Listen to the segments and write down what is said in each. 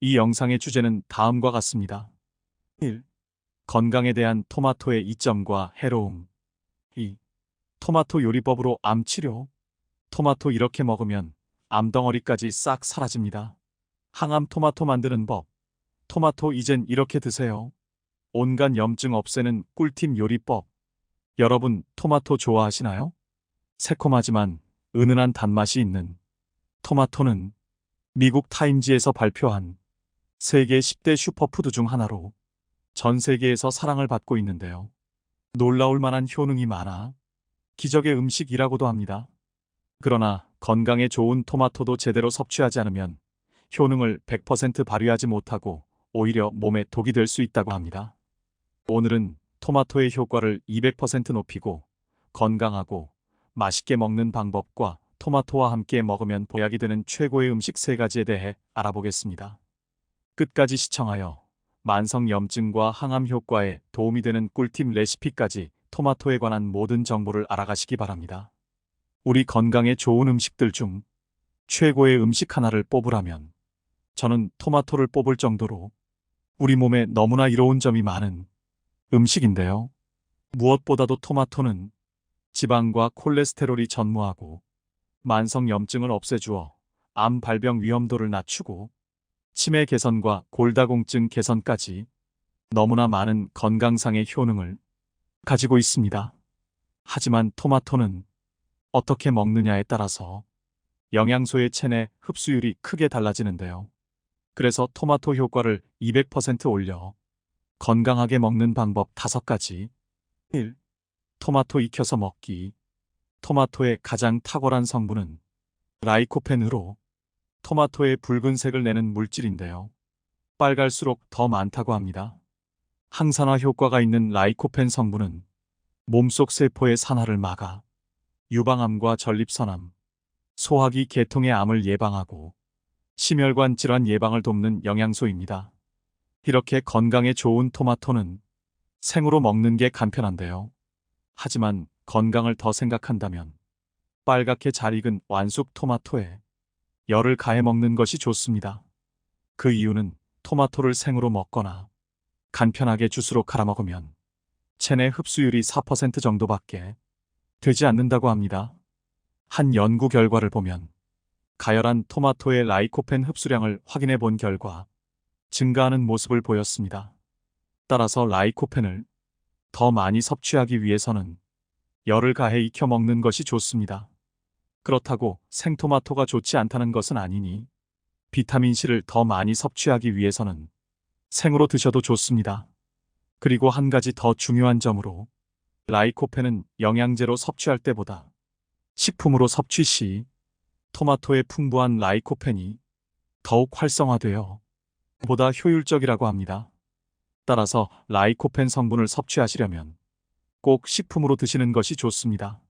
이 영상의 주제는 다음과 같습니다. 1. 건강에 대한 토마토의 이점과 해로움. 2. 토마토 요리법으로 암 치료. 토마토 이렇게 먹으면 암덩어리까지 싹 사라집니다. 항암 토마토 만드는 법. 토마토 이젠 이렇게 드세요. 온갖 염증 없애는 꿀팁 요리법. 여러분, 토마토 좋아하시나요? 새콤하지만 은은한 단맛이 있는 토마토는 미국 타임지에서 발표한 세계 10대 슈퍼푸드 중 하나로 전 세계에서 사랑을 받고 있는데요. 놀라울 만한 효능이 많아 기적의 음식이라고도 합니다. 그러나 건강에 좋은 토마토도 제대로 섭취하지 않으면 효능을 100% 발휘하지 못하고 오히려 몸에 독이 될 수 있다고 합니다. 오늘은 토마토의 효과를 200% 높이고 건강하고 맛있게 먹는 방법과 토마토와 함께 먹으면 보약이 되는 최고의 음식 3가지에 대해 알아보겠습니다. 끝까지 시청하여 만성 염증과 항암 효과에 도움이 되는 꿀팁 레시피까지 토마토에 관한 모든 정보를 알아가시기 바랍니다. 우리 건강에 좋은 음식들 중 최고의 음식 하나를 뽑으라면 저는 토마토를 뽑을 정도로 우리 몸에 너무나 이로운 점이 많은 음식인데요. 무엇보다도 토마토는 지방과 콜레스테롤이 전무하고 만성 염증을 없애주어 암 발병 위험도를 낮추고 치매 개선과 골다공증 개선까지 너무나 많은 건강상의 효능을 가지고 있습니다. 하지만 토마토는 어떻게 먹느냐에 따라서 영양소의 체내 흡수율이 크게 달라지는데요. 그래서 토마토 효과를 200% 올려 건강하게 먹는 방법 5가지. 1. 토마토 익혀서 먹기. 토마토의 가장 탁월한 성분은 라이코펜으로 토마토의 붉은색을 내는 물질인데요. 빨갈수록 더 많다고 합니다. 항산화 효과가 있는 라이코펜 성분은 몸속 세포의 산화를 막아 유방암과 전립선암, 소화기 계통의 암을 예방하고 심혈관 질환 예방을 돕는 영양소입니다. 이렇게 건강에 좋은 토마토는 생으로 먹는 게 간편한데요. 하지만 건강을 더 생각한다면 빨갛게 잘 익은 완숙 토마토에 열을 가해 먹는 것이 좋습니다. 그 이유는 토마토를 생으로 먹거나 간편하게 주스로 갈아 먹으면 체내 흡수율이 4% 정도밖에 되지 않는다고 합니다. 한 연구 결과를 보면 가열한 토마토의 라이코펜 흡수량을 확인해 본 결과 증가하는 모습을 보였습니다. 따라서 라이코펜을 더 많이 섭취하기 위해서는 열을 가해 익혀 먹는 것이 좋습니다. 그렇다고 생토마토가 좋지 않다는 것은 아니니 비타민C를 더 많이 섭취하기 위해서는 생으로 드셔도 좋습니다. 그리고 한 가지 더 중요한 점으로 라이코펜은 영양제로 섭취할 때보다 식품으로 섭취 시 토마토의 풍부한 라이코펜이 더욱 활성화되어 보다 효율적이라고 합니다. 따라서 라이코펜 성분을 섭취하시려면 꼭 식품으로 드시는 것이 좋습니다.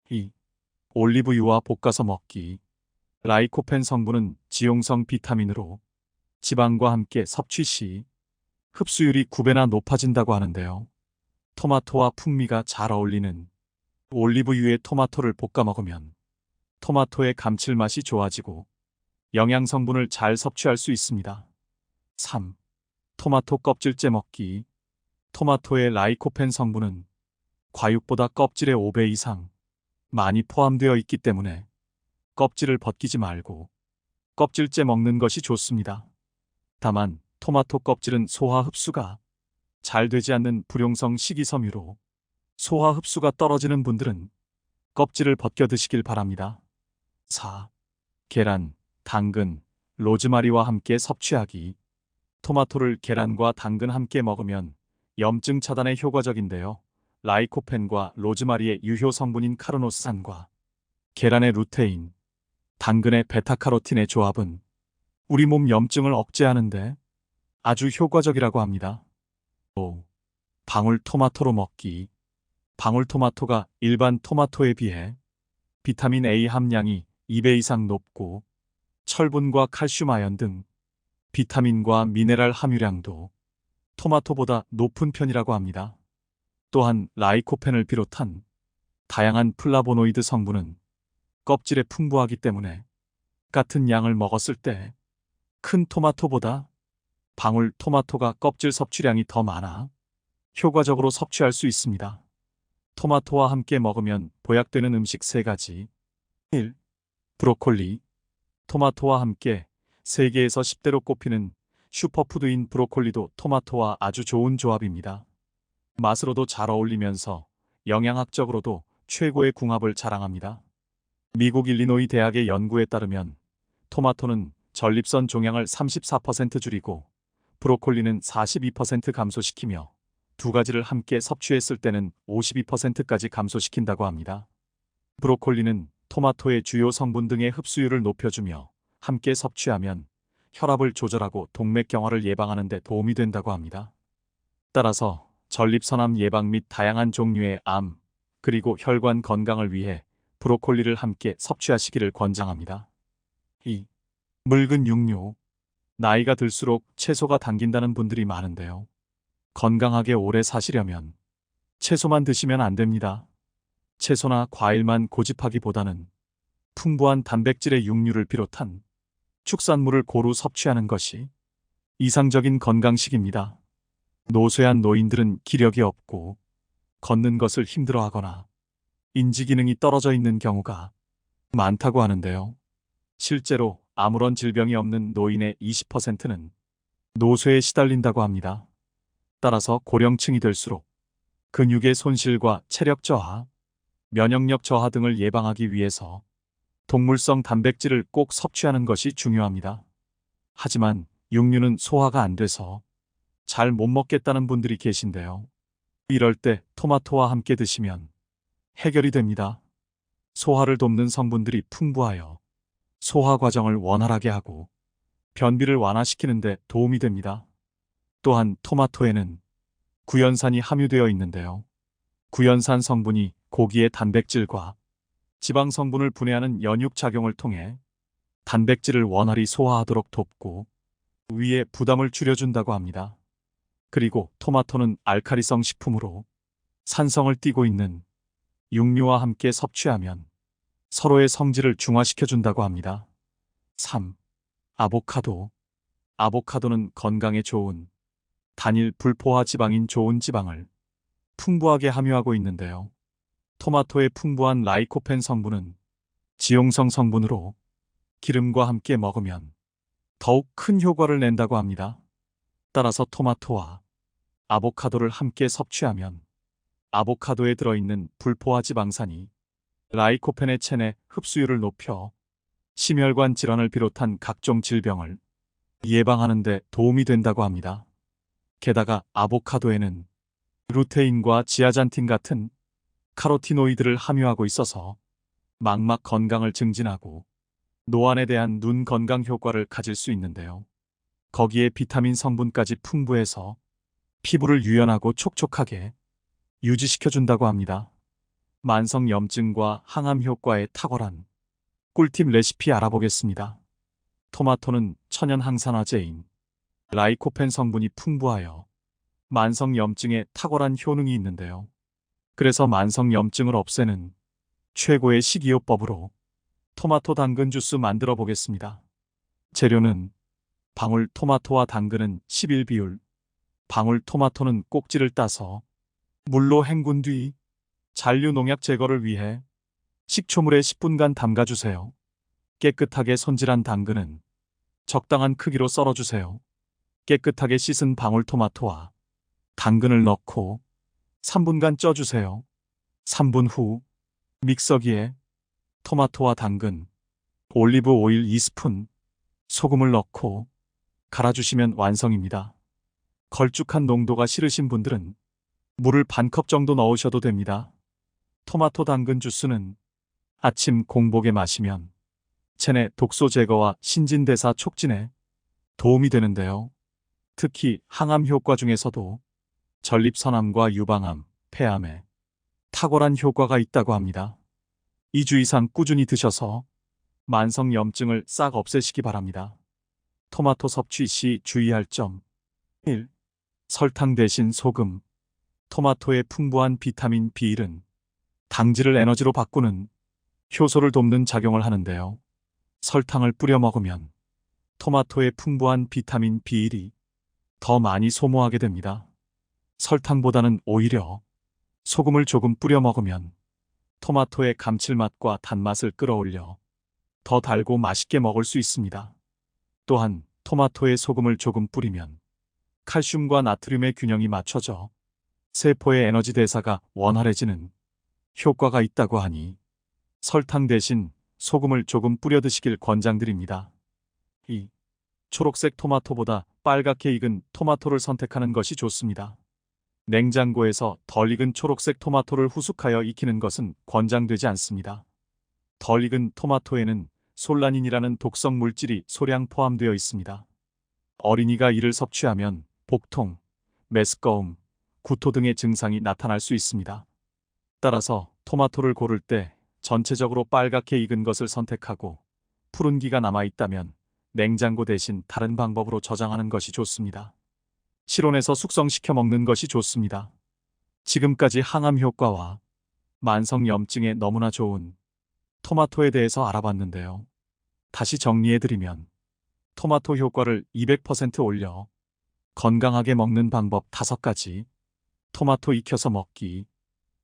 2. 올리브유와 볶아서 먹기. 라이코펜 성분은 지용성 비타민으로 지방과 함께 섭취 시 흡수율이 9배나 높아진다고 하는데요. 토마토와 풍미가 잘 어울리는 올리브유에 토마토를 볶아 먹으면 토마토의 감칠맛이 좋아지고 영양 성분을 잘 섭취할 수 있습니다. 3. 토마토 껍질째 먹기. 토마토의 라이코펜 성분은 과육보다 껍질의 5배 이상 많이 포함되어 있기 때문에 껍질을 벗기지 말고 껍질째 먹는 것이 좋습니다. 다만 토마토 껍질은 소화 흡수가 잘 되지 않는 불용성 식이섬유로 소화 흡수가 떨어지는 분들은 껍질을 벗겨 드시길 바랍니다. 4. 계란, 당근, 로즈마리와 함께 섭취하기. 토마토를 계란과 당근 함께 먹으면 염증 차단에 효과적인데요. 라이코펜과 로즈마리의 유효 성분인 카르노스산과 계란의 루테인, 당근의 베타카로틴의 조합은 우리 몸 염증을 억제하는데 아주 효과적이라고 합니다. 5. 방울토마토로 먹기. 방울토마토가 일반 토마토에 비해 비타민 A 함량이 2배 이상 높고 철분과 칼슘 아연 등 비타민과 미네랄 함유량도 토마토보다 높은 편이라고 합니다. 또한 라이코펜을 비롯한 다양한 플라보노이드 성분은 껍질에 풍부하기 때문에 같은 양을 먹었을 때 큰 토마토보다 방울 토마토가 껍질 섭취량이 더 많아 효과적으로 섭취할 수 있습니다. 토마토와 함께 먹으면 보약되는 음식 3가지. 1. 브로콜리. 토마토와 함께 세계에서 10대로 꼽히는 슈퍼푸드인 브로콜리도 토마토와 아주 좋은 조합입니다. 맛으로도 잘 어울리면서 영양학적으로도 최고의 궁합을 자랑합니다. 미국 일리노이 대학의 연구에 따르면 토마토는 전립선 종양을 34% 줄이고 브로콜리는 42% 감소시키며 2가지를 함께 섭취했을 때는 52%까지 감소시킨다고 합니다. 브로콜리는 토마토의 주요 성분 등의 흡수율을 높여주며 함께 섭취하면 혈압을 조절하고 동맥경화를 예방하는 데 도움이 된다고 합니다. 따라서 전립선암 예방 및 다양한 종류의 암, 그리고 혈관 건강을 위해 브로콜리를 함께 섭취하시기를 권장합니다. 2. 묽은 육류. 나이가 들수록 채소가 당긴다는 분들이 많은데요. 건강하게 오래 사시려면 채소만 드시면 안 됩니다. 채소나 과일만 고집하기보다는 풍부한 단백질의 육류를 비롯한 축산물을 고루 섭취하는 것이 이상적인 건강식입니다. 노쇠한 노인들은 기력이 없고 걷는 것을 힘들어하거나 인지기능이 떨어져 있는 경우가 많다고 하는데요. 실제로 아무런 질병이 없는 노인의 20%는 노쇠에 시달린다고 합니다. 따라서 고령층이 될수록 근육의 손실과 체력 저하, 면역력 저하 등을 예방하기 위해서 동물성 단백질을 꼭 섭취하는 것이 중요합니다. 하지만 육류는 소화가 안 돼서 잘 못 먹겠다는 분들이 계신데요. 이럴 때 토마토와 함께 드시면 해결이 됩니다. 소화를 돕는 성분들이 풍부하여 소화 과정을 원활하게 하고 변비를 완화시키는 데 도움이 됩니다. 또한 토마토에는 구연산이 함유되어 있는데요. 구연산 성분이 고기의 단백질과 지방 성분을 분해하는 연육 작용을 통해 단백질을 원활히 소화하도록 돕고 위에 부담을 줄여준다고 합니다. 그리고 토마토는 알카리성 식품으로 산성을 띠고 있는 육류와 함께 섭취하면 서로의 성질을 중화시켜준다고 합니다. 3. 아보카도. 아보카도는 건강에 좋은 단일 불포화 지방인 좋은 지방을 풍부하게 함유하고 있는데요. 토마토의 풍부한 라이코펜 성분은 지용성 성분으로 기름과 함께 먹으면 더욱 큰 효과를 낸다고 합니다. 따라서 토마토와 아보카도를 함께 섭취하면 아보카도에 들어있는 불포화 지방산이 라이코펜의 체내 흡수율을 높여 심혈관 질환을 비롯한 각종 질병을 예방하는 데 도움이 된다고 합니다. 게다가 아보카도에는 루테인과 지아잔틴 같은 카로티노이드를 함유하고 있어서 망막 건강을 증진하고 노안에 대한 눈 건강 효과를 가질 수 있는데요. 거기에 비타민 성분까지 풍부해서 피부를 유연하고 촉촉하게 유지시켜준다고 합니다. 만성염증과 항암 효과에 탁월한 꿀팁 레시피 알아보겠습니다. 토마토는 천연 항산화제인 라이코펜 성분이 풍부하여 만성염증에 탁월한 효능이 있는데요. 그래서 만성염증을 없애는 최고의 식이요법으로 토마토 당근 주스 만들어 보겠습니다. 재료는 방울 토마토와 당근은 11비율, 방울 토마토는 꼭지를 따서 물로 헹군 뒤 잔류 농약 제거를 위해 식초물에 10분간 담가주세요. 깨끗하게 손질한 당근은 적당한 크기로 썰어주세요. 깨끗하게 씻은 방울 토마토와 당근을 넣고 3분간 쪄주세요. 3분 후 믹서기에 토마토와 당근, 올리브 오일 2스푼, 소금을 넣고 갈아주시면 완성입니다. 걸쭉한 농도가 싫으신 분들은 물을 반컵 정도 넣으셔도 됩니다. 토마토 당근 주스는 아침 공복에 마시면 체내 독소 제거와 신진대사 촉진에 도움이 되는데요. 특히 항암 효과 중에서도 전립선암과 유방암, 폐암에 탁월한 효과가 있다고 합니다. 2주 이상 꾸준히 드셔서 만성염증을 싹 없애시기 바랍니다. 토마토 섭취 시 주의할 점 1. 설탕 대신 소금. 토마토의 풍부한 비타민 B1은 당질을 에너지로 바꾸는 효소를 돕는 작용을 하는데요. 설탕을 뿌려 먹으면 토마토의 풍부한 비타민 B1이 더 많이 소모하게 됩니다. 설탕보다는 오히려 소금을 조금 뿌려 먹으면 토마토의 감칠맛과 단맛을 끌어올려 더 달고 맛있게 먹을 수 있습니다. 또한 토마토에 소금을 조금 뿌리면 칼슘과 나트륨의 균형이 맞춰져 세포의 에너지 대사가 원활해지는 효과가 있다고 하니 설탕 대신 소금을 조금 뿌려 드시길 권장드립니다. 2. 초록색 토마토보다 빨갛게 익은 토마토를 선택하는 것이 좋습니다. 냉장고에서 덜 익은 초록색 토마토를 후숙하여 익히는 것은 권장되지 않습니다. 덜 익은 토마토에는 솔라닌이라는 독성 물질이 소량 포함되어 있습니다. 어린이가 이를 섭취하면 복통, 메스꺼움, 구토 등의 증상이 나타날 수 있습니다. 따라서 토마토를 고를 때 전체적으로 빨갛게 익은 것을 선택하고 푸른기가 남아있다면 냉장고 대신 다른 방법으로 저장하는 것이 좋습니다. 실온에서 숙성시켜 먹는 것이 좋습니다. 지금까지 항암 효과와 만성염증에 너무나 좋은 토마토에 대해서 알아봤는데요. 다시 정리해드리면 토마토 효과를 200% 올려 건강하게 먹는 방법 5가지. 토마토 익혀서 먹기,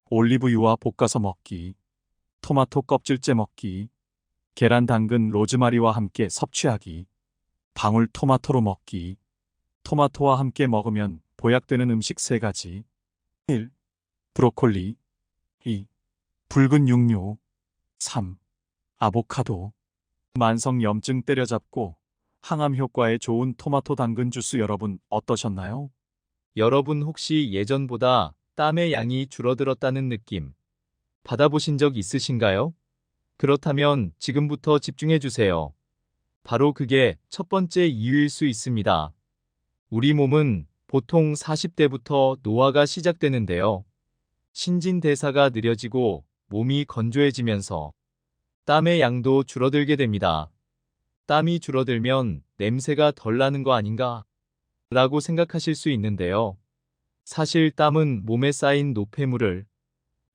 올리브유와 볶아서 먹기, 토마토 껍질째 먹기, 계란, 당근, 로즈마리와 함께 섭취하기, 방울 토마토로 먹기, 토마토와 함께 먹으면 보약되는 음식 3가지. 1. 브로콜리. 2. 붉은 육류. 3. 아보카도. 만성염증 때려잡고 항암 효과에 좋은 토마토 당근 주스 여러분 어떠셨나요? 여러분 혹시 예전보다 땀의 양이 줄어들었다는 느낌 받아보신 적 있으신가요? 그렇다면 지금부터 집중해 주세요. 바로 그게 첫 번째 이유일 수 있습니다. 우리 몸은 보통 40대부터 노화가 시작되는데요. 신진대사가 느려지고 몸이 건조해지면서 땀의 양도 줄어들게 됩니다. 땀이 줄어들면 냄새가 덜 나는 거 아닌가? 라고 생각하실 수 있는데요. 사실 땀은 몸에 쌓인 노폐물을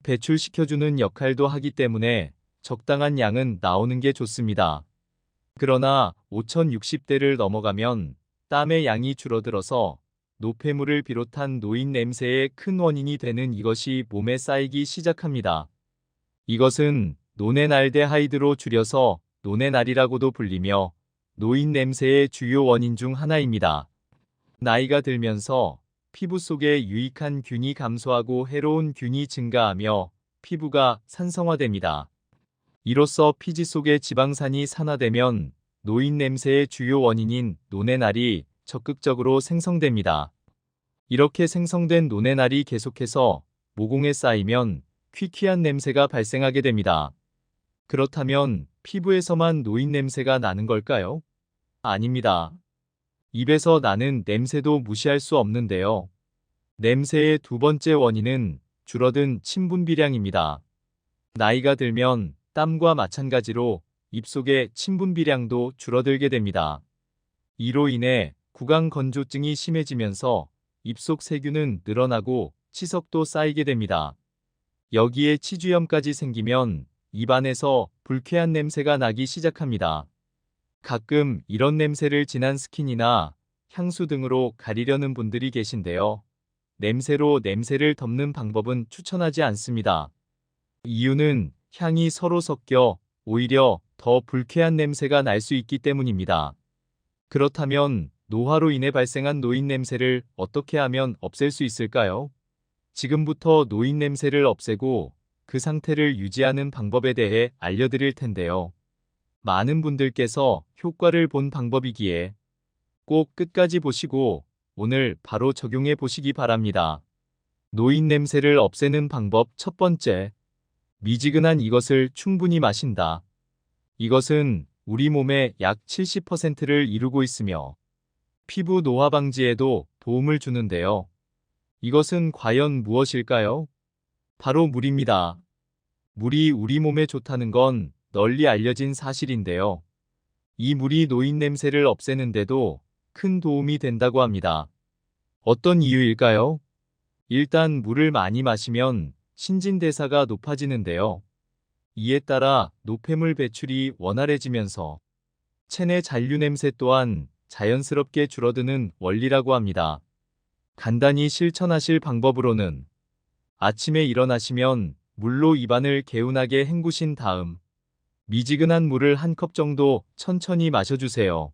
배출시켜주는 역할도 하기 때문에 적당한 양은 나오는 게 좋습니다. 그러나 5060대를 넘어가면 땀의 양이 줄어들어서 노폐물을 비롯한 노인 냄새의 큰 원인이 되는 이것이 몸에 쌓이기 시작합니다. 이것은 노넨알데하이드로 줄여서 노넨알이라고도 불리며 노인 냄새의 주요 원인 중 하나입니다. 나이가 들면서 피부 속에 유익한 균이 감소하고 해로운 균이 증가하며 피부가 산성화됩니다. 이로써 피지 속의 지방산이 산화되면 노인 냄새의 주요 원인인 노넨알이 적극적으로 생성됩니다. 이렇게 생성된 노넨알이 계속해서 모공에 쌓이면 퀴퀴한 냄새가 발생하게 됩니다. 그렇다면 피부에서만 노인 냄새가 나는 걸까요? 아닙니다. 입에서 나는 냄새도 무시할 수 없는데요. 냄새의 두 번째 원인은 줄어든 침분비량입니다. 나이가 들면 땀과 마찬가지로 입속의 침분비량도 줄어들게 됩니다. 이로 인해 구강건조증이 심해지면서 입속 세균은 늘어나고 치석도 쌓이게 됩니다. 여기에 치주염까지 생기면 입안에서 불쾌한 냄새가 나기 시작합니다. 가끔 이런 냄새를 진한 스킨이나 향수 등으로 가리려는 분들이 계신데요. 냄새로 냄새를 덮는 방법은 추천하지 않습니다. 이유는 향이 서로 섞여 오히려 더 불쾌한 냄새가 날 수 있기 때문입니다. 그렇다면 노화로 인해 발생한 노인 냄새를 어떻게 하면 없앨 수 있을까요? 지금부터 노인 냄새를 없애고 그 상태를 유지하는 방법에 대해 알려드릴 텐데요. 많은 분들께서 효과를 본 방법이기에 꼭 끝까지 보시고 오늘 바로 적용해 보시기 바랍니다. 노인 냄새를 없애는 방법 첫 번째, 미지근한 이것을 충분히 마신다. 이것은 우리 몸의 약 70%를 이루고 있으며 피부 노화 방지에도 도움을 주는데요. 이것은 과연 무엇일까요? 바로 물입니다. 물이 우리 몸에 좋다는 건 널리 알려진 사실인데요. 이 물이 노인 냄새를 없애는데도 큰 도움이 된다고 합니다. 어떤 이유일까요? 일단 물을 많이 마시면 신진대사가 높아지는데요. 이에 따라 노폐물 배출이 원활해지면서 체내 잔류 냄새 또한 자연스럽게 줄어드는 원리라고 합니다. 간단히 실천하실 방법으로는 아침에 일어나시면 물로 입안을 개운하게 헹구신 다음 미지근한 물을 한 컵 정도 천천히 마셔주세요.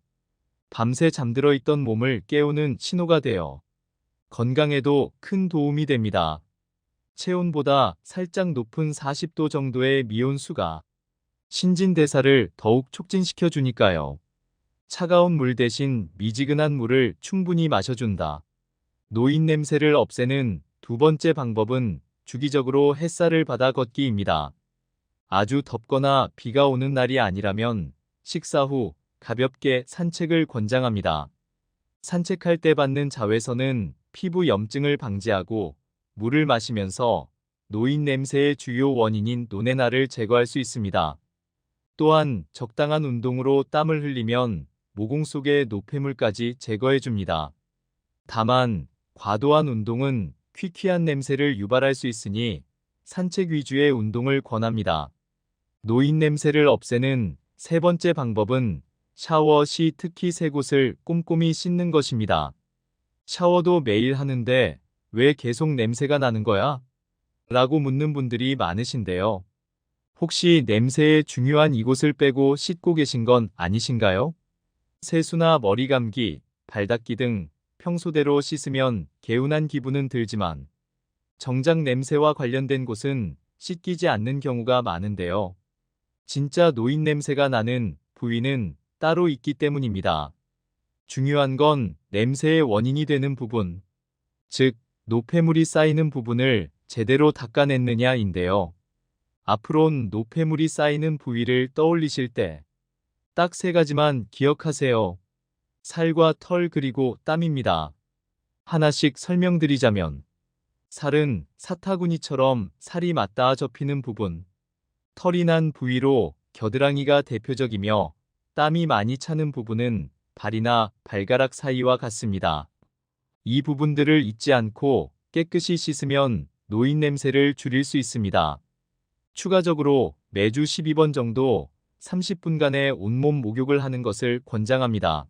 밤새 잠들어 있던 몸을 깨우는 신호가 되어 건강에도 큰 도움이 됩니다. 체온보다 살짝 높은 40도 정도의 미온수가 신진대사를 더욱 촉진시켜 주니까요. 차가운 물 대신 미지근한 물을 충분히 마셔준다. 노인 냄새를 없애는 두 번째 방법은 주기적으로 햇살을 받아 걷기입니다. 아주 덥거나 비가 오는 날이 아니라면 식사 후 가볍게 산책을 권장합니다. 산책할 때 받는 자외선은 피부 염증을 방지하고 물을 마시면서 노인 냄새의 주요 원인인 노네나를 제거할 수 있습니다. 또한 적당한 운동으로 땀을 흘리면 모공 속의 노폐물까지 제거해 줍니다. 다만 과도한 운동은 퀴퀴한 냄새를 유발할 수 있으니 산책 위주의 운동을 권합니다. 노인 냄새를 없애는 세 번째 방법은 샤워 시 특히 새 곳을 꼼꼼히 씻는 것입니다. 샤워도 매일 하는데 왜 계속 냄새가 나는 거야? 라고 묻는 분들이 많으신데요. 혹시 냄새의 중요한 이곳을 빼고 씻고 계신 건 아니신가요? 세수나 머리 감기, 발 닦기 등 평소대로 씻으면 개운한 기분은 들지만 정작 냄새와 관련된 곳은 씻기지 않는 경우가 많은데요. 진짜 노인 냄새가 나는 부위는 따로 있기 때문입니다. 중요한 건 냄새의 원인이 되는 부분, 즉 노폐물이 쌓이는 부분을 제대로 닦아냈느냐인데요. 앞으론 노폐물이 쌓이는 부위를 떠올리실 때 딱 세 가지만 기억하세요. 살과 털 그리고 땀입니다. 하나씩 설명드리자면 살은 사타구니처럼 살이 맞닿아 접히는 부분, 털이 난 부위로 겨드랑이가 대표적이며 땀이 많이 차는 부분은 발이나 발가락 사이와 같습니다. 이 부분들을 잊지 않고 깨끗이 씻으면 노인 냄새를 줄일 수 있습니다. 추가적으로 매주 12번 정도 30분간의 온몸 목욕을 하는 것을 권장합니다.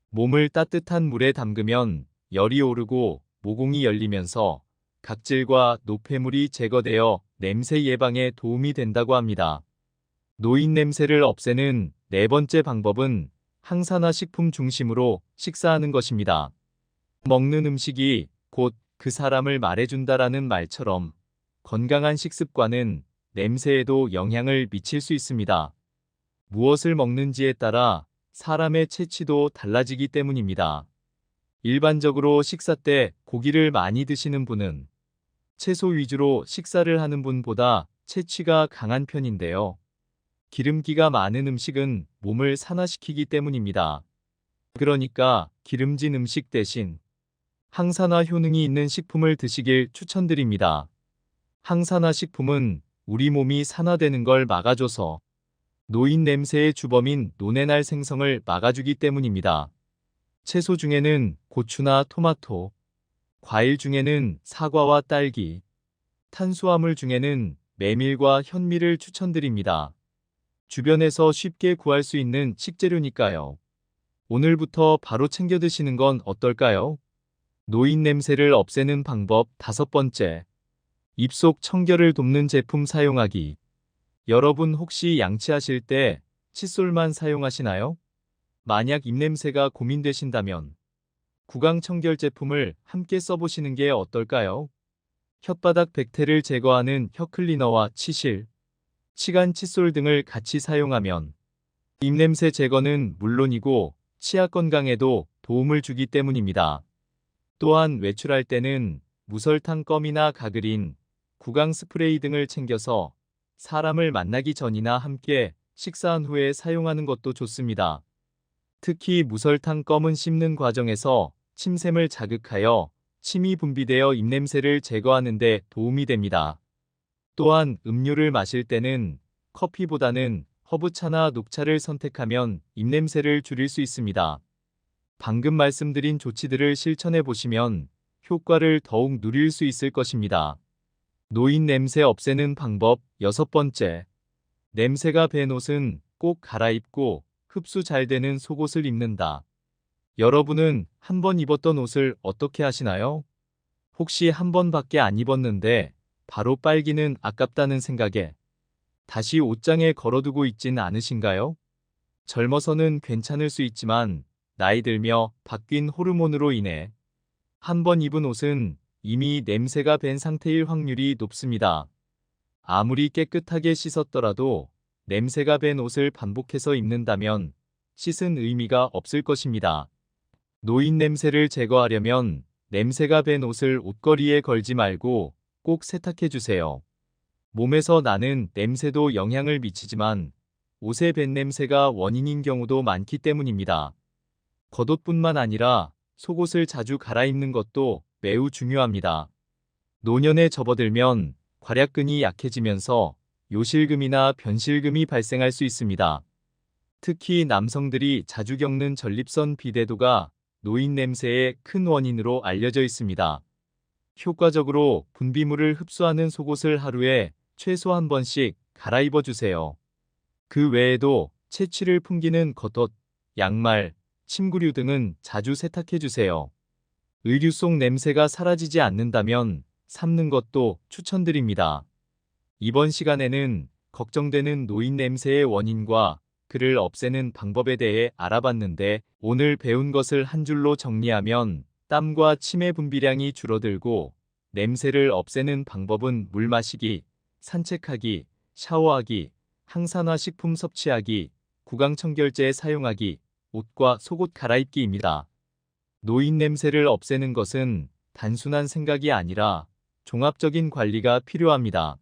몸을 따뜻한 물에 담그면 열이 오르고 모공이 열리면서 각질과 노폐물이 제거되어 냄새 예방에 도움이 된다고 합니다. 노인 냄새를 없애는 네 번째 방법은 항산화 식품 중심으로 식사하는 것입니다. 먹는 음식이 곧 그 사람을 말해준다라는 말처럼 건강한 식습관은 냄새에도 영향을 미칠 수 있습니다. 무엇을 먹는지에 따라 사람의 체취도 달라지기 때문입니다. 일반적으로 식사 때 고기를 많이 드시는 분은 채소 위주로 식사를 하는 분보다 체취가 강한 편인데요. 기름기가 많은 음식은 몸을 산화시키기 때문입니다. 그러니까 기름진 음식 대신 항산화 효능이 있는 식품을 드시길 추천드립니다. 항산화 식품은 우리 몸이 산화되는 걸 막아줘서 노인 냄새의 주범인 노네날 생성을 막아주기 때문입니다. 채소 중에는 고추나 토마토, 과일 중에는 사과와 딸기, 탄수화물 중에는 메밀과 현미를 추천드립니다. 주변에서 쉽게 구할 수 있는 식재료니까요. 오늘부터 바로 챙겨 드시는 건 어떨까요? 노인 냄새를 없애는 방법 다섯 번째. 입속 청결을 돕는 제품 사용하기. 여러분 혹시 양치하실 때 칫솔만 사용하시나요? 만약 입냄새가 고민되신다면 구강 청결 제품을 함께 써보시는 게 어떨까요? 혓바닥 백태를 제거하는 혀클리너와 치실, 치간 칫솔 등을 같이 사용하면 입냄새 제거는 물론이고 치아 건강에도 도움을 주기 때문입니다. 또한 외출할 때는 무설탕 껌이나 가그린, 구강 스프레이 등을 챙겨서 사람을 만나기 전이나 함께 식사한 후에 사용하는 것도 좋습니다. 특히 무설탕 껌은 씹는 과정에서 침샘을 자극하여 침이 분비되어 입냄새를 제거하는 데 도움이 됩니다. 또한 음료를 마실 때는 커피보다는 허브차나 녹차를 선택하면 입냄새를 줄일 수 있습니다. 방금 말씀드린 조치들을 실천해 보시면 효과를 더욱 누릴 수 있을 것입니다. 노인 냄새 없애는 방법 여섯 번째. 냄새가 밴 옷은 꼭 갈아입고 흡수 잘 되는 속옷을 입는다. 여러분은 한 번 입었던 옷을 어떻게 하시나요? 혹시 한 번밖에 안 입었는데 바로 빨기는 아깝다는 생각에 다시 옷장에 걸어두고 있진 않으신가요? 젊어서는 괜찮을 수 있지만 나이 들며 바뀐 호르몬으로 인해 한 번 입은 옷은 이미 냄새가 밴 상태일 확률이 높습니다. 아무리 깨끗하게 씻었더라도 냄새가 밴 옷을 반복해서 입는다면 씻은 의미가 없을 것입니다. 노인 냄새를 제거하려면 냄새가 밴 옷을 옷걸이에 걸지 말고 꼭 세탁해 주세요. 몸에서 나는 냄새도 영향을 미치지만 옷의 밴 냄새가 원인인 경우도 많기 때문입니다. 겉옷뿐만 아니라 속옷을 자주 갈아입는 것도 매우 중요합니다. 노년에 접어들면 괄약근이 약해지면서 요실금이나 변실금이 발생할 수 있습니다. 특히 남성들이 자주 겪는 전립선 비대도가 노인 냄새의 큰 원인으로 알려져 있습니다. 효과적으로 분비물을 흡수하는 속옷을 하루에 최소 한 번씩 갈아입어 주세요. 그 외에도 채취를 풍기는 겉옷, 양말, 침구류 등은 자주 세탁해 주세요. 의류 속 냄새가 사라지지 않는다면 삶는 것도 추천드립니다. 이번 시간에는 걱정되는 노인 냄새의 원인과 그를 없애는 방법에 대해 알아봤는데 오늘 배운 것을 한 줄로 정리하면 땀과 치매 분비량이 줄어들고 냄새를 없애는 방법은 물 마시기, 산책하기, 샤워하기, 항산화 식품 섭취하기, 구강청결제 사용하기, 옷과 속옷 갈아입기입니다. 노인 냄새를 없애는 것은 단순한 생각이 아니라 종합적인 관리가 필요합니다.